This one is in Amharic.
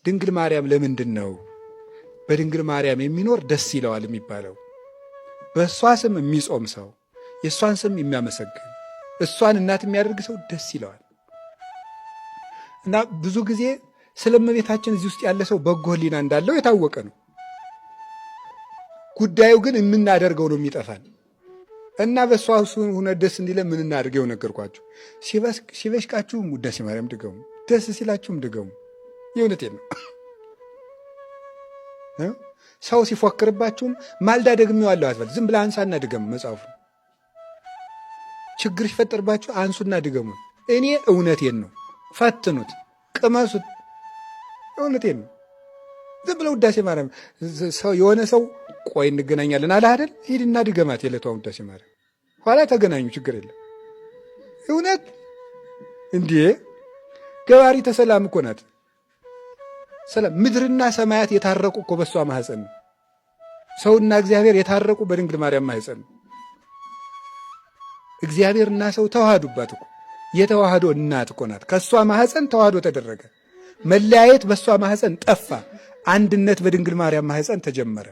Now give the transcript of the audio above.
ድንግል ማርያም ለምንድነው በድንግል ማርያም የሚኖር ደስ ይለዋል የሚባለው? በእሷ ስም የሚጾም ሰው፣ የእሷን ስም የሚያመሰግን፣ እሷን እናት የሚያደርግ ሰው ደስ ይለዋል። እና ብዙ ጊዜ ስለ እመቤታችን እዚህ ውስጥ ያለ ሰው በጎ ሕሊና እንዳለው የታወቀ ነው። ጉዳዩ ግን የምናደርገው ነው የሚጠፋን። እና በእሷ ሆነ ደስ እንዲለ ምን እናድርገው ነገርኳችሁ። ሲበሽቃችሁም ውዳሴ ማርያም ድገሙ፣ ደስ ሲላችሁም ድገሙ። የእውነቴን ነው። ሰው ሲፎክርባችሁም ማልዳ ደግሜዋለሁ አትበል። ዝም ብለህ አንሳና ድገም መጽሐፉ። ችግር ሲፈጠርባችሁ አንሱና ድገሙ። እኔ እውነቴን ነው። ፈትኑት፣ ቅመሱት። እውነቴን ነው። ዝም ብለው ውዳሴ ማርያም የሆነ ሰው ቆይ እንገናኛለን አለ አይደል? ሂድና ድገማት የዕለቷን ውዳሴ ማርያም፣ ኋላ ተገናኙ፣ ችግር የለም። እውነት እንዴ ገባሪተ ሰላም እኮ ናት። ሰላም ምድርና ሰማያት የታረቁ እኮ በሷ ማህፀን ነው። ሰውና እግዚአብሔር የታረቁ በድንግል ማርያም ማህፀን ነው። እግዚአብሔርና ሰው ተዋሃዱባት እኮ። የተዋህዶ እናት እኮ ናት። ከሷ ማህፀን ተዋህዶ ተደረገ። መለያየት በሷ ማህፀን ጠፋ። አንድነት በድንግል ማርያም ማህፀን ተጀመረ።